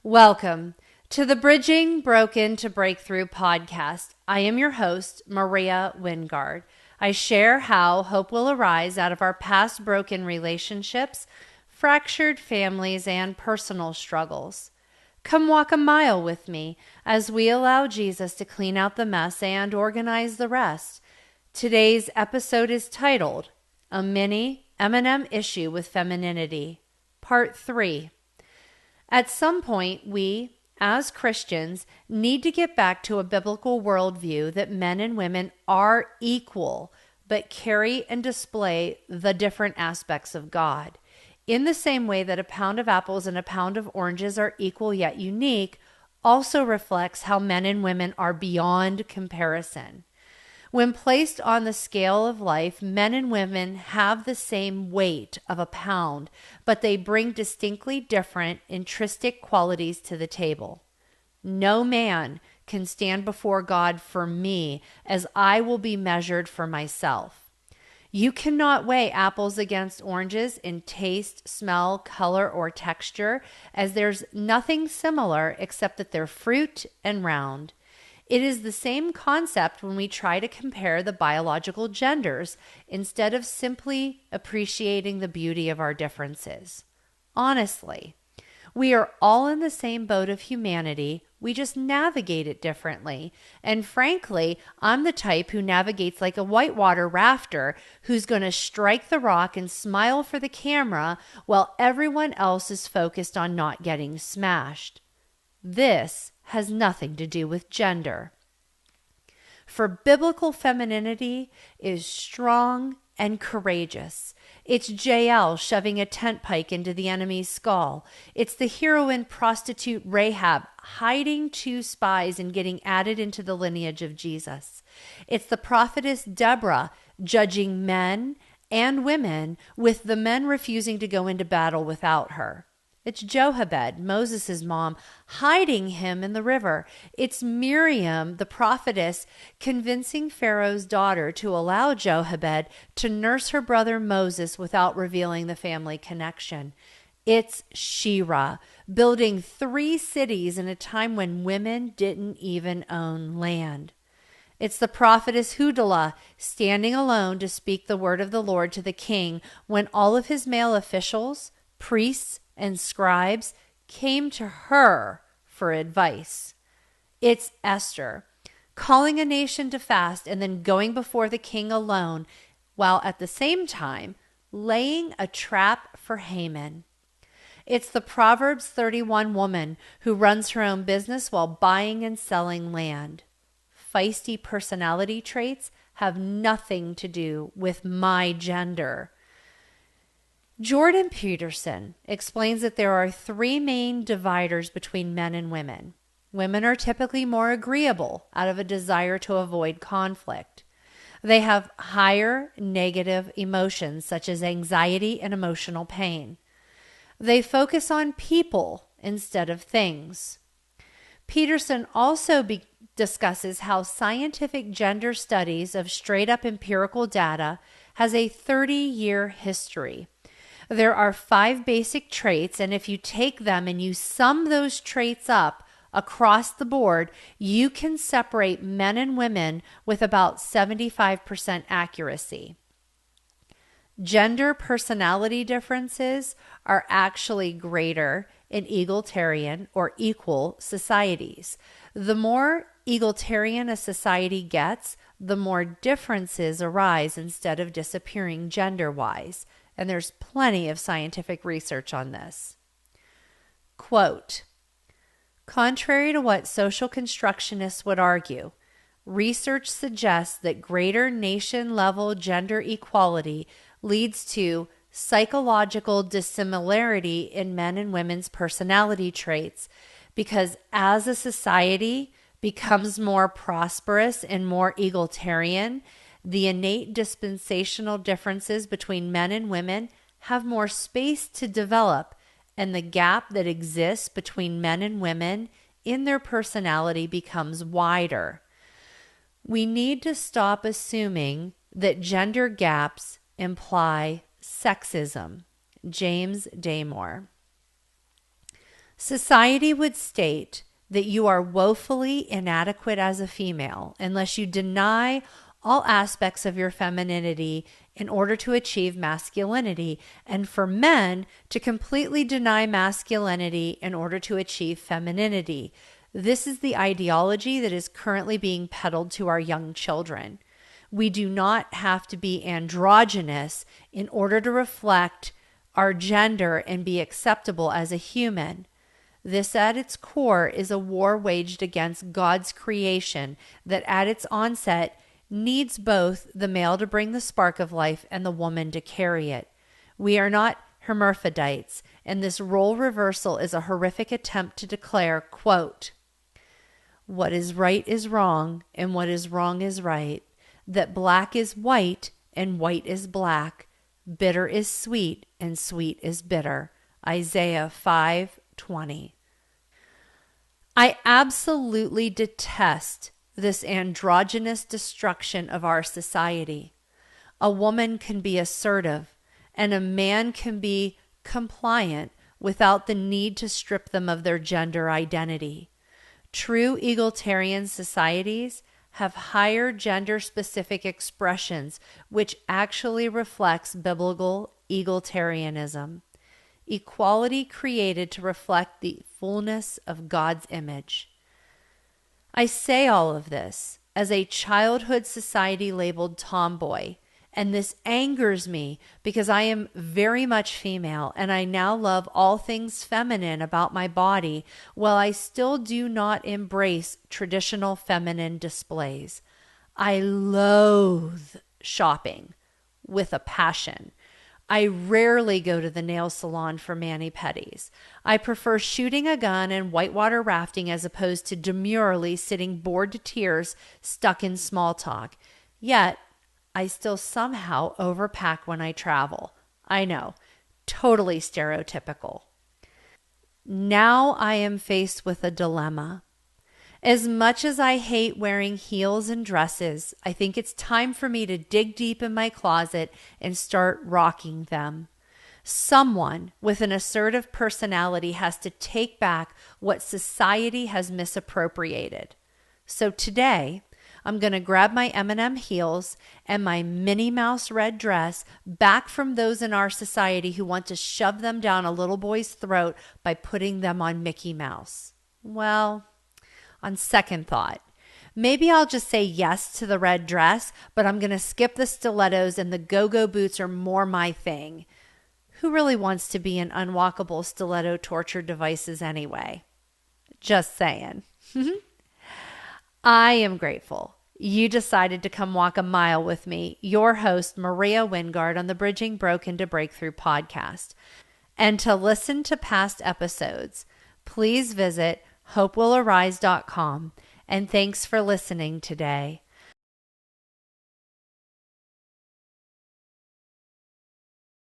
Welcome to the Bridging Broken to Breakthrough podcast. I am your host, Maria Wingard. I share how hope will arise out of our past broken relationships, fractured families, and personal struggles. Come walk a mile with me as we allow Jesus to clean out the mess and organize the rest. Today's episode is titled, A Mini M&M Issue with Femininity, Part 3. At some point, we, as Christians, need to get back to a biblical worldview that men and women are equal, but carry and display the different aspects of God. In the same way that a pound of apples and a pound of oranges are equal yet unique, also reflects how men and women are beyond comparison. When placed on the scale of life, men and women have the same weight of a pound, but they bring distinctly different intrinsic qualities to the table. No man can stand before God for me as I will be measured for myself. You cannot weigh apples against oranges in taste, smell, color, or texture, as there's nothing similar except that they're fruit and round. It is the same concept when we try to compare the biological genders instead of simply appreciating the beauty of our differences. Honestly, we are all in the same boat of humanity. We just navigate it differently. And frankly, I'm the type who navigates like a whitewater rafter who's going to strike the rock and smile for the camera while everyone else is focused on not getting smashed. This has nothing to do with gender. For biblical femininity is strong and courageous. It's Jael shoving a tent pike into the enemy's skull. It's the heroine prostitute Rahab hiding two spies and getting added into the lineage of Jesus. It's the prophetess Deborah judging men and women, with the men refusing to go into battle without her. It's Jochebed, Moses' mom, hiding him in the river. It's Miriam, the prophetess, convincing Pharaoh's daughter to allow Jochebed to nurse her brother Moses without revealing the family connection. It's Shira, building 3 cities in a time when women didn't even own land. It's the prophetess Hudalah standing alone to speak the word of the Lord to the king when all of his male officials, priests, and scribes came to her for advice. It's Esther, calling a nation to fast and then going before the king alone, while at the same time laying a trap for Haman. It's the Proverbs 31 woman who runs her own business while buying and selling land. Feisty personality traits have nothing to do with my gender. Jordan Peterson explains that there are 3 main dividers between men and women. Women are typically more agreeable out of a desire to avoid conflict. They have higher negative emotions such as anxiety and emotional pain. They focus on people instead of things. Peterson also discusses how scientific gender studies of straight-up empirical data has a 30-year history. There are 5 basic traits, and if you take them and you sum those traits up across the board, you can separate men and women with about 75% accuracy. Gender personality differences are actually greater in egalitarian or equal societies. The more egalitarian a society gets, the more differences arise instead of disappearing gender-wise. And there's plenty of scientific research on this. Quote, contrary to what social constructionists would argue, research suggests that greater nation-level gender equality leads to psychological dissimilarity in men and women's personality traits because as a society becomes more prosperous and more egalitarian, the innate dispensational differences between men and women have more space to develop, and the gap that exists between men and women in their personality becomes wider. We need to stop assuming that gender gaps imply sexism. James Damore. Society would state that you are woefully inadequate as a female unless you deny all aspects of your femininity in order to achieve masculinity, and for men to completely deny masculinity in order to achieve femininity. This is the ideology that is currently being peddled to our young children. We do not have to be androgynous in order to reflect our gender and be acceptable as a human. This at its core is a war waged against God's creation that at its onset needs both the male to bring the spark of life and the woman to carry it. We are not hermaphrodites, and this role reversal is a horrific attempt to declare, quote, "What is right is wrong, and what is wrong is right, that black is white, and white is black, bitter is sweet, and sweet is bitter." Isaiah 5:20. I absolutely detest this androgynous destruction of our society. A woman can be assertive, and a man can be compliant without the need to strip them of their gender identity. True egalitarian societies have higher gender-specific expressions, which actually reflects biblical egalitarianism. Equality created to reflect the fullness of God's image. I say all of this as a childhood society labeled tomboy, and this angers me because I am very much female and I now love all things feminine about my body, while I still do not embrace traditional feminine displays. I loathe shopping with a passion. I rarely go to the nail salon for mani-pedis. I prefer shooting a gun and whitewater rafting as opposed to demurely sitting bored to tears stuck in small talk. Yet, I still somehow overpack when I travel. I know, totally stereotypical. Now I am faced with a dilemma. As much as I hate wearing heels and dresses, I think it's time for me to dig deep in my closet and start rocking them. Someone with an assertive personality has to take back what society has misappropriated. So today, I'm going to grab my M&M heels and my Minnie Mouse red dress back from those in our society who want to shove them down a little boy's throat by putting them on Mickey Mouse. Well, on second thought, maybe I'll just say yes to the red dress, but I'm going to skip the stilettos and the go-go boots are more my thing. Who really wants to be in unwalkable stiletto torture devices anyway? Just saying. I am grateful you decided to come walk a mile with me, your host, Maria Wingard, on the Bridging Broken to Breakthrough podcast. And to listen to past episodes, please visit hopewillarise.com. And thanks for listening today.